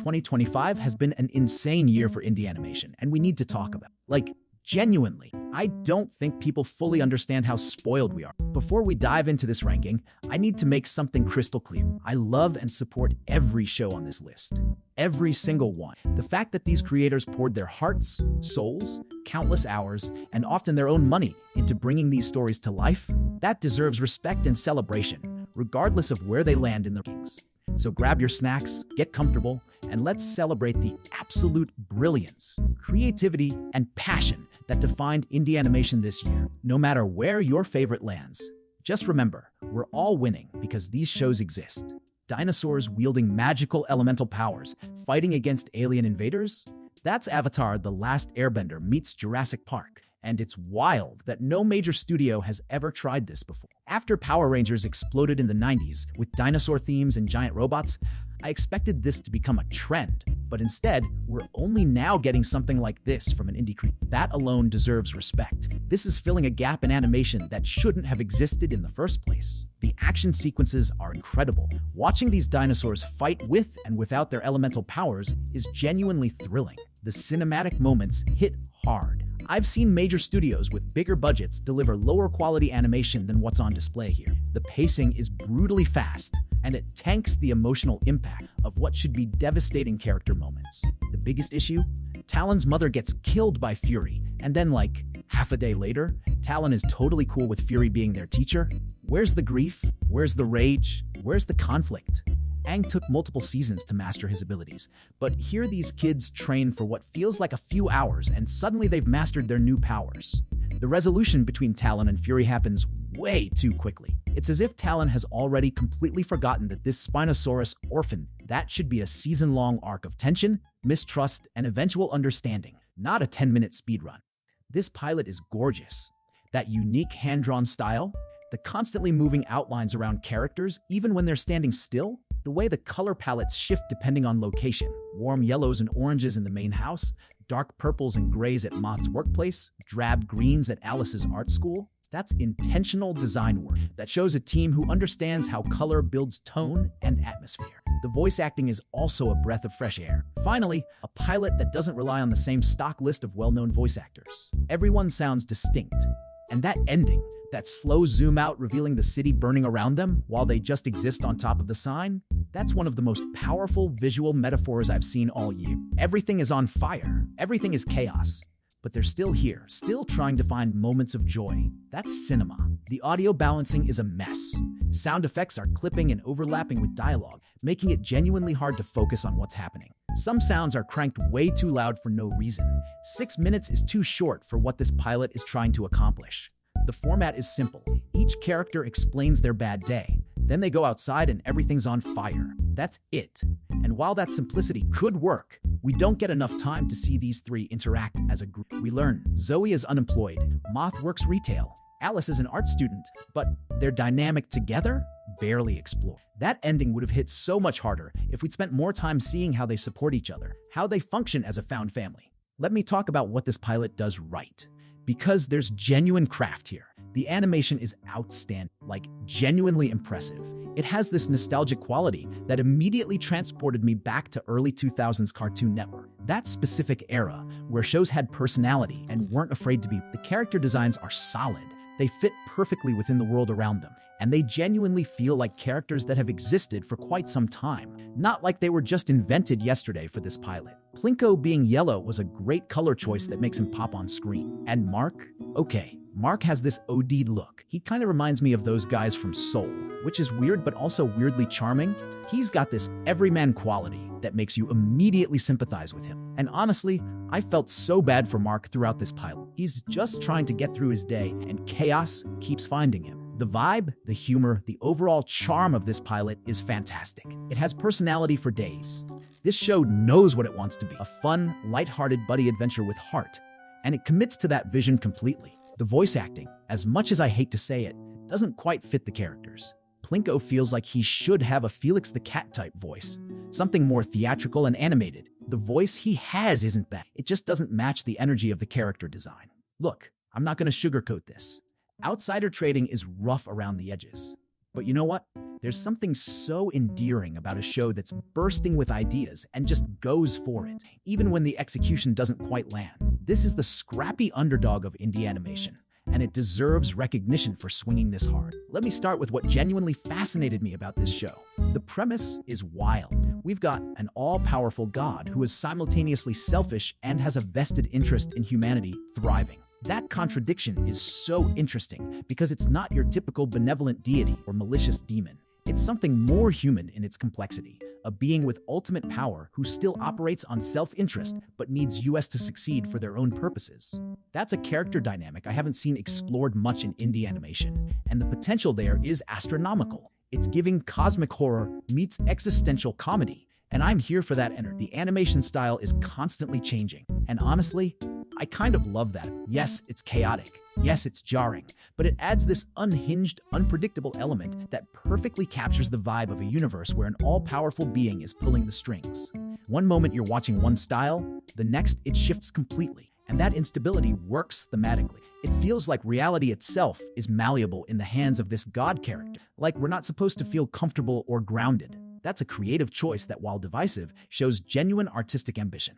2025 has been an insane year for indie animation, and we need to talk about it. Like, genuinely, I don't think people fully understand how spoiled we are. Before we dive into this ranking, I need to make something crystal clear. I love and support every show on this list. Every single one. The fact that these creators poured their hearts, souls, countless hours, and often their own money into bringing these stories to life, that deserves respect and celebration, regardless of where they land in the rankings. So grab your snacks, get comfortable, and let's celebrate the absolute brilliance, creativity, and passion that defined indie animation this year. No matter where your favorite lands, just remember, we're all winning because these shows exist. Dinosaurs wielding magical elemental powers, fighting against alien invaders? That's Avatar: The Last Airbender meets Jurassic Park. And it's wild that no major studio has ever tried this before. After Power Rangers exploded in the 90s with dinosaur themes and giant robots, I expected this to become a trend, but instead, we're only now getting something like this from an indie creator. That alone deserves respect. This is filling a gap in animation that shouldn't have existed in the first place. The action sequences are incredible. Watching these dinosaurs fight with and without their elemental powers is genuinely thrilling. The cinematic moments hit hard. I've seen major studios with bigger budgets deliver lower quality animation than what's on display here. The pacing is brutally fast, and it tanks the emotional impact of what should be devastating character moments. The biggest issue? Talon's mother gets killed by Fury, and then like half a day later, Talon is totally cool with Fury being their teacher. Where's the grief? Where's the rage? Where's the conflict? Aang took multiple seasons to master his abilities, but here these kids train for what feels like a few hours and suddenly they've mastered their new powers. The resolution between Talon and Fury happens way too quickly. It's as if Talon has already completely forgotten that this Spinosaurus orphan, that should be a season-long arc of tension, mistrust, and eventual understanding, not a 10-minute speedrun. This pilot is gorgeous. That unique hand-drawn style, the constantly moving outlines around characters even when they're standing still, the way the color palettes shift depending on location, warm yellows and oranges in the main house, dark purples and grays at Moth's workplace, drab greens at Alice's art school. That's intentional design work that shows a team who understands how color builds tone and atmosphere. The voice acting is also a breath of fresh air. Finally, a pilot that doesn't rely on the same stock list of well-known voice actors. Everyone sounds distinct. And that ending, that slow zoom out revealing the city burning around them while they just exist on top of the sign, that's one of the most powerful visual metaphors I've seen all year. Everything is on fire, everything is chaos, but they're still here, still trying to find moments of joy. That's cinema. The audio balancing is a mess. Sound effects are clipping and overlapping with dialogue, making it genuinely hard to focus on what's happening. Some sounds are cranked way too loud for no reason. 6 minutes is too short for what this pilot is trying to accomplish. The format is simple. Each character explains their bad day. Then they go outside and everything's on fire. That's it. And while that simplicity could work, we don't get enough time to see these three interact as a group. We learn Zoe is unemployed, Moth works retail, Alice is an art student, but their dynamic together? Barely explored. That ending would have hit so much harder if we'd spent more time seeing how they support each other, how they function as a found family. Let me talk about what this pilot does right. Because there's genuine craft here. The animation is outstanding, like genuinely impressive. It has this nostalgic quality that immediately transported me back to early 2000s Cartoon Network. That specific era where shows had personality and weren't afraid to be. The character designs are solid. They fit perfectly within the world around them, and they genuinely feel like characters that have existed for quite some time, not like they were just invented yesterday for this pilot. Plinko being yellow was a great color choice that makes him pop on screen. And Mark? Okay, Mark has this OD'd look. He kind of reminds me of those guys from Soul, which is weird but also weirdly charming. He's got this everyman quality that makes you immediately sympathize with him. And honestly, I felt so bad for Mark throughout this pilot. He's just trying to get through his day, and chaos keeps finding him. The vibe, the humor, the overall charm of this pilot is fantastic. It has personality for days. This show knows what it wants to be, a fun, lighthearted buddy adventure with heart, and it commits to that vision completely. The voice acting, as much as I hate to say it, doesn't quite fit the characters. Plinko feels like he should have a Felix the Cat type voice, something more theatrical and animated. The voice he has isn't bad, it just doesn't match the energy of the character design. Look, I'm not going to sugarcoat this. Outsider trading is rough around the edges. But you know what? There's something so endearing about a show that's bursting with ideas and just goes for it, even when the execution doesn't quite land. This is the scrappy underdog of indie animation, and it deserves recognition for swinging this hard. Let me start with what genuinely fascinated me about this show. The premise is wild. We've got an all-powerful god who is simultaneously selfish and has a vested interest in humanity thriving. That contradiction is so interesting because it's not your typical benevolent deity or malicious demon. It's something more human in its complexity, a being with ultimate power who still operates on self-interest but needs us to succeed for their own purposes. That's a character dynamic I haven't seen explored much in indie animation, and the potential there is astronomical. It's giving cosmic horror meets existential comedy, and I'm here for that energy. The animation style is constantly changing, and honestly, I kind of love that. Yes, it's chaotic. Yes, it's jarring, but it adds this unhinged, unpredictable element that perfectly captures the vibe of a universe where an all-powerful being is pulling the strings. One moment you're watching one style, the next it shifts completely, and that instability works thematically. It feels like reality itself is malleable in the hands of this god character, like we're not supposed to feel comfortable or grounded. That's a creative choice that, while divisive, shows genuine artistic ambition.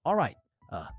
Alright,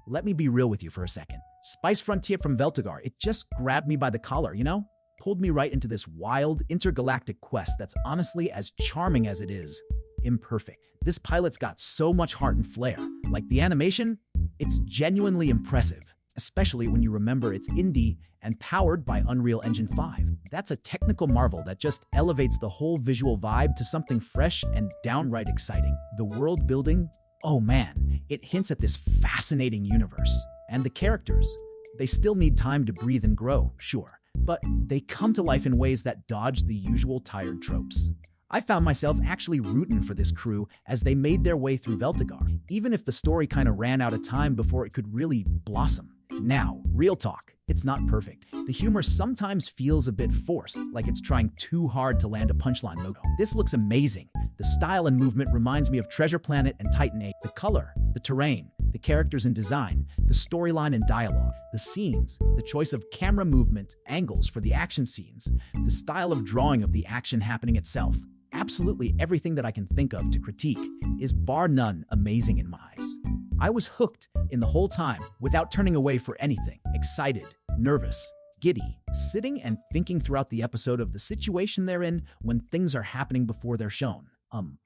let me be real with you for a second. Spice Frontier from Veltigar, it just grabbed me by the collar, you know? Pulled me right into this wild, intergalactic quest that's honestly as charming as it is imperfect. This pilot's got so much heart and flair. Like the animation, it's genuinely impressive, especially when you remember it's indie and powered by Unreal Engine 5. That's a technical marvel that just elevates the whole visual vibe to something fresh and downright exciting. The world building, oh man, it hints at this fascinating universe. And the characters, they still need time to breathe and grow, sure, but they come to life in ways that dodge the usual tired tropes. I found myself actually rooting for this crew as they made their way through Veltigar, even if the story kind of ran out of time before it could really blossom. Now, real talk, it's not perfect. The humor sometimes feels a bit forced, like it's trying too hard to land a punchline mojo. This looks amazing. The style and movement reminds me of Treasure Planet and Titan A. The color, the terrain, the characters and design, the storyline and dialogue, the scenes, the choice of camera movement, angles for the action scenes, the style of drawing of the action happening itself. Absolutely everything that I can think of to critique is bar none amazing in my eyes. I was hooked in the whole time without turning away for anything, excited, nervous, giddy, sitting and thinking throughout the episode of the situation they're in when things are happening before they're shown.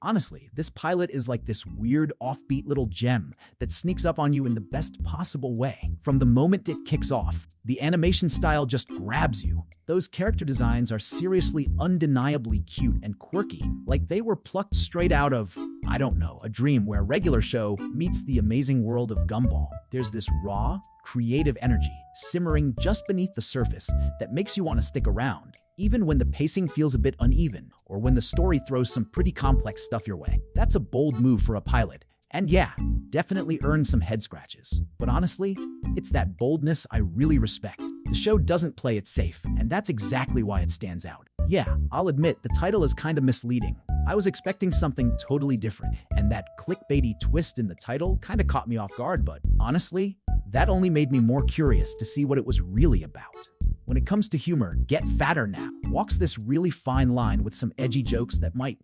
Honestly, this pilot is like this weird offbeat little gem that sneaks up on you in the best possible way. From the moment it kicks off, the animation style just grabs you. Those character designs are seriously undeniably cute and quirky, like they were plucked straight out of, I don't know, a dream where a regular show meets the amazing world of Gumball. There's this raw, creative energy simmering just beneath the surface that makes you want to stick around, even when the pacing feels a bit uneven or when the story throws some pretty complex stuff your way. That's a bold move for a pilot, and yeah, definitely earned some head scratches. But honestly, it's that boldness I really respect. The show doesn't play it safe, and that's exactly why it stands out. Yeah, I'll admit the title is kind of misleading. I was expecting something totally different, and that clickbaity twist in the title kind of caught me off guard, but honestly, that only made me more curious to see what it was really about. When it comes to humor, Get Fatter Now walks this really fine line with some edgy jokes that might,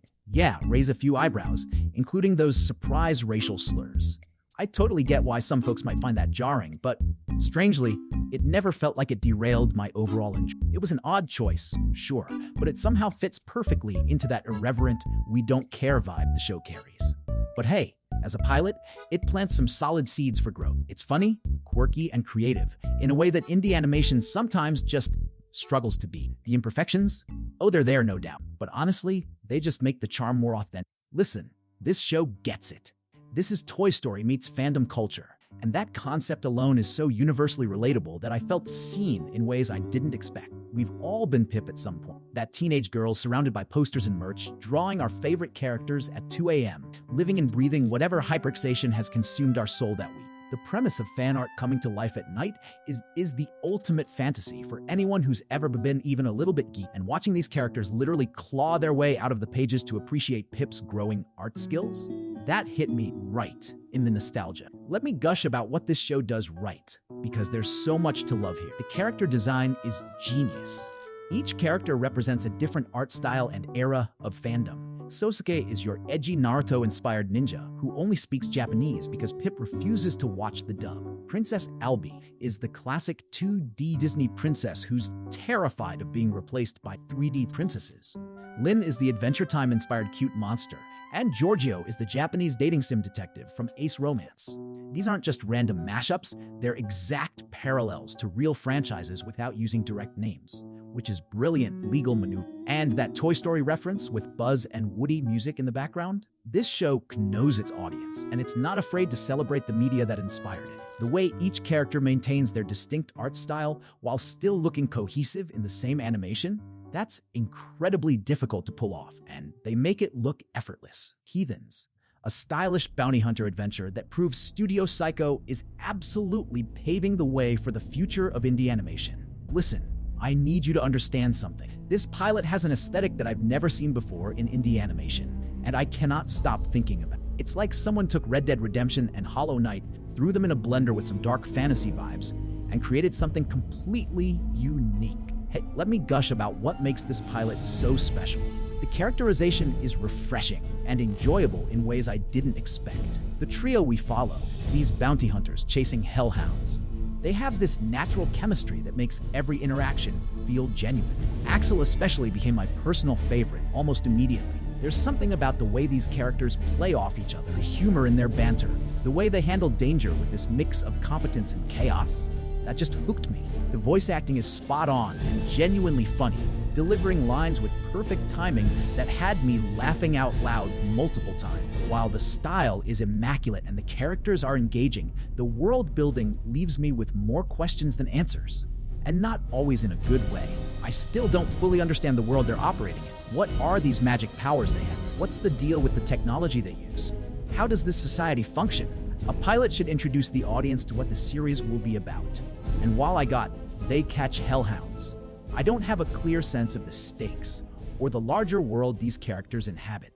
raise a few eyebrows, including those surprise racial slurs. I totally get why some folks might find that jarring, but strangely, it never felt like it derailed my overall enjoyment. It was an odd choice, sure, but it somehow fits perfectly into that irreverent, we don't care vibe the show carries. But hey, as a pilot, it plants some solid seeds for growth. It's funny, quirky, and creative, in a way that indie animation sometimes just struggles to be. The imperfections? Oh, they're there, no doubt. But honestly, they just make the charm more authentic. Listen, this show gets it. This is Toy Story meets fandom culture, and that concept alone is so universally relatable that I felt seen in ways I didn't expect. We've all been Pip at some point. That teenage girl surrounded by posters and merch, drawing our favorite characters at 2 a.m., living and breathing whatever hyperfixation has consumed our soul that week. The premise of fan art coming to life at night is the ultimate fantasy for anyone who's ever been even a little bit geek, and watching these characters literally claw their way out of the pages to appreciate Pip's growing art skills, that hit me right in the nostalgia. Let me gush about what this show does right, because there's so much to love here. The character design is genius. Each character represents a different art style and era of fandom. Sosuke is your edgy Naruto-inspired ninja who only speaks Japanese because Pip refuses to watch the dub. Princess Albi is the classic 2D Disney princess who's terrified of being replaced by 3D princesses. Lin is the Adventure Time-inspired cute monster, and Giorgio is the Japanese dating sim detective from Ace Romance. These aren't just random mashups, they're exact parallels to real franchises without using direct names, which is brilliant legal maneuver. And that Toy Story reference with Buzz and Woody music in the background? This show knows its audience, and it's not afraid to celebrate the media that inspired it. The way each character maintains their distinct art style while still looking cohesive in the same animation, that's incredibly difficult to pull off, and they make it look effortless. Heathens, a stylish bounty hunter adventure that proves Studio Psycho is absolutely paving the way for the future of indie animation. Listen, I need you to understand something. This pilot has an aesthetic that I've never seen before in indie animation, and I cannot stop thinking about it. It's like someone took Red Dead Redemption and Hollow Knight, threw them in a blender with some dark fantasy vibes, and created something completely unique. Hey, let me gush about what makes this pilot so special. The characterization is refreshing and enjoyable in ways I didn't expect. The trio we follow, these bounty hunters chasing hellhounds, they have this natural chemistry that makes every interaction feel genuine. Axel especially became my personal favorite almost immediately. There's something about the way these characters play off each other, the humor in their banter, the way they handle danger with this mix of competence and chaos, that just hooked me. The voice acting is spot on and genuinely funny, delivering lines with perfect timing that had me laughing out loud multiple times. While the style is immaculate and the characters are engaging, the world building leaves me with more questions than answers. And not always in a good way. I still don't fully understand the world they're operating in. What are these magic powers they have? What's the deal with the technology they use? How does this society function? A pilot should introduce the audience to what the series will be about. And while I got "they catch hellhounds," I don't have a clear sense of the stakes or the larger world these characters inhabit.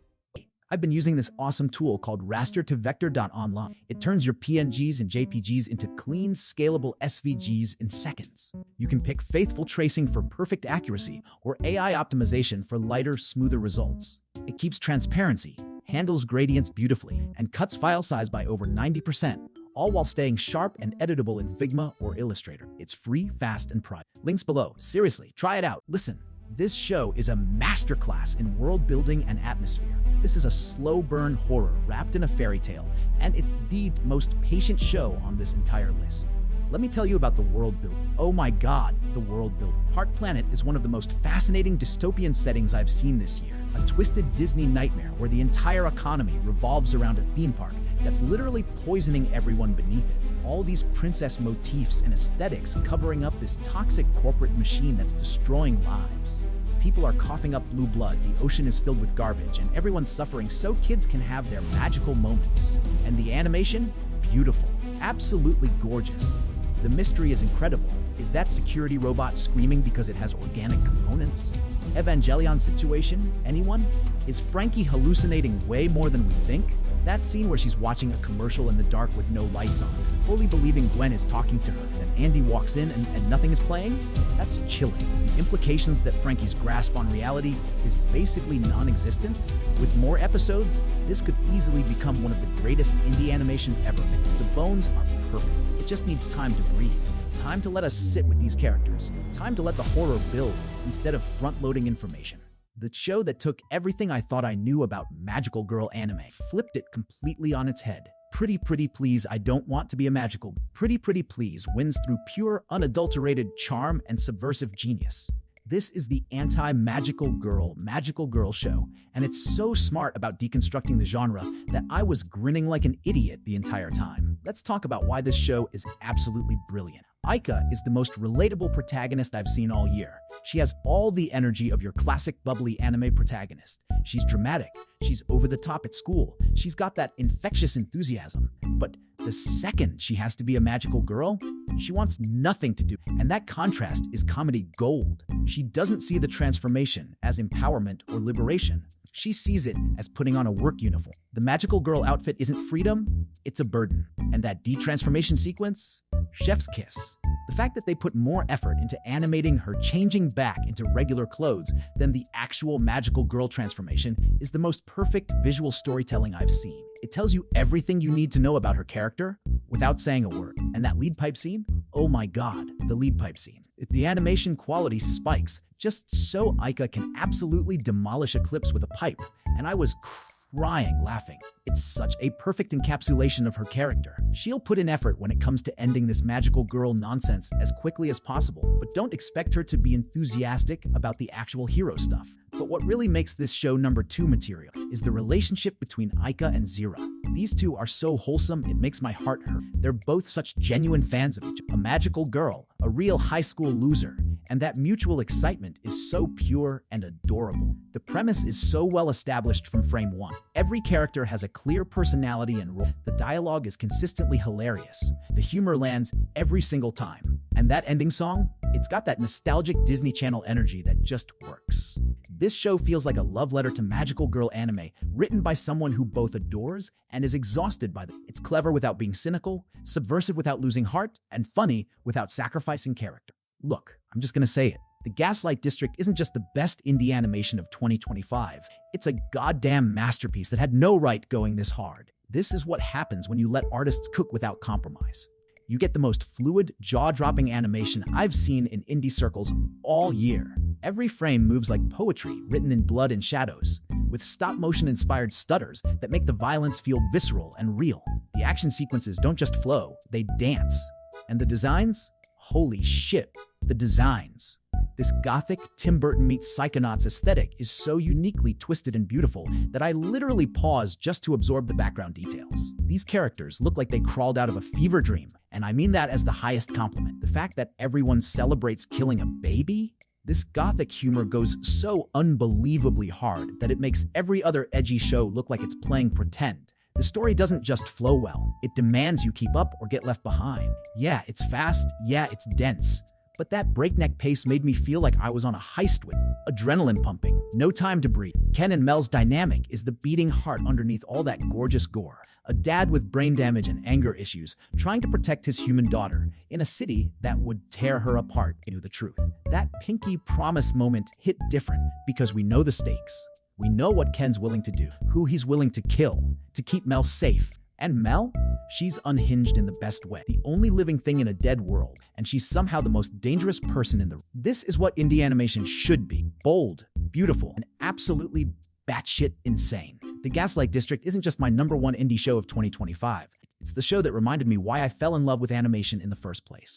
I've been using this awesome tool called raster to vector.online. It turns your PNGs and JPGs into clean, scalable SVGs in seconds. You can pick faithful tracing for perfect accuracy or AI optimization for lighter, smoother results. It keeps transparency, handles gradients beautifully, and cuts file size by over 90%, all while staying sharp and editable in Figma or Illustrator. It's free, fast, and private. Links below. Seriously, try it out. Listen, this show is a masterclass in world building and atmosphere. This is a slow burn horror wrapped in a fairy tale, and it's the most patient show on this entire list. Let me tell you about the world building. Oh my god, the world building. Park Planet is one of the most fascinating dystopian settings I've seen this year. A twisted Disney nightmare where the entire economy revolves around a theme park that's literally poisoning everyone beneath it. All these princess motifs and aesthetics covering up this toxic corporate machine that's destroying lives. People are coughing up blue blood, the ocean is filled with garbage, and everyone's suffering so kids can have their magical moments. And the animation? Beautiful. Absolutely gorgeous. The mystery is incredible. Is that security robot screaming because it has organic components? Evangelion situation? Anyone? Is Frankie hallucinating way more than we think? That scene where she's watching a commercial in the dark with no lights on, fully believing Gwen is talking to her, and then Andy walks in and nothing is playing? That's chilling. The implications that Frankie's grasp on reality is basically non-existent. With more episodes, this could easily become one of the greatest indie animation ever made. The bones are perfect. It just needs time to breathe. Time to let us sit with these characters. Time to let the horror build instead of front-loading information. The show that took everything I thought I knew about magical girl anime, flipped it completely on its head. Pretty Pretty Please, I Don't Want to Be a Magical. Pretty Pretty Please wins through pure, unadulterated charm and subversive genius. This is the anti-magical girl show, and it's so smart about deconstructing the genre that I was grinning like an idiot the entire time. Let's talk about why this show is absolutely brilliant. Aika is the most relatable protagonist I've seen all year. She has all the energy of your classic bubbly anime protagonist. She's dramatic, she's over the top at school, she's got that infectious enthusiasm. But the second she has to be a magical girl, she wants nothing to do. And that contrast is comedy gold. She doesn't see the transformation as empowerment or liberation. She sees it as putting on a work uniform. The magical girl outfit isn't freedom, it's a burden. And that detransformation sequence? Chef's kiss. The fact that they put more effort into animating her changing back into regular clothes than the actual magical girl transformation is the most perfect visual storytelling I've seen. It tells you everything you need to know about her character without saying a word. And that lead pipe scene? Oh my god, the lead pipe scene. The animation quality spikes just so Aika can absolutely demolish Eclipse with a pipe, and I was crying laughing. It's such a perfect encapsulation of her character. She'll put in effort when it comes to ending this magical girl nonsense as quickly as possible, but don't expect her to be enthusiastic about the actual hero stuff. But what really makes this show number 2 material is the relationship between Aika and Zira. These two are so wholesome it makes my heart hurt. They're both such genuine fans of each other. A magical girl, a real high school loser, and that mutual excitement is so pure and adorable. The premise is so well established from frame 1. Every character has a clear personality and role. The dialogue is consistently hilarious. The humor lands every single time. And that ending song? It's got that nostalgic Disney Channel energy that just works. This show feels like a love letter to magical girl anime, written by someone who both adores and is exhausted by them. It's clever without being cynical, subversive without losing heart, and funny without sacrificing character. Look, I'm just gonna say it. The Gaslight District isn't just the best indie animation of 2025. It's a goddamn masterpiece that had no right going this hard. This is what happens when you let artists cook without compromise. You get the most fluid, jaw-dropping animation I've seen in indie circles all year. Every frame moves like poetry written in blood and shadows, with stop-motion-inspired stutters that make the violence feel visceral and real. The action sequences don't just flow, they dance. And the designs? Holy shit, the designs. This gothic, Tim Burton meets Psychonauts aesthetic is so uniquely twisted and beautiful that I literally paused just to absorb the background details. These characters look like they crawled out of a fever dream, and I mean that as the highest compliment. The fact that everyone celebrates killing a baby? This gothic humor goes so unbelievably hard that it makes every other edgy show look like it's playing pretend. The story doesn't just flow well, it demands you keep up or get left behind. Yeah, it's fast, yeah, it's dense. But that breakneck pace made me feel like I was on a heist with adrenaline pumping, no time to breathe. Ken and Mel's dynamic is the beating heart underneath all that gorgeous gore. A dad with brain damage and anger issues trying to protect his human daughter in a city that would tear her apart. He knew the truth. That pinky promise moment hit different because we know the stakes. We know what Ken's willing to do, who he's willing to kill, to keep Mel safe. And Mel? She's unhinged in the best way. The only living thing in a dead world, and she's somehow the most dangerous person in the... This is what indie animation should be. Bold, beautiful, and absolutely batshit insane. The Gaslight District isn't just my #1 indie show of 2025. It's the show that reminded me why I fell in love with animation in the first place.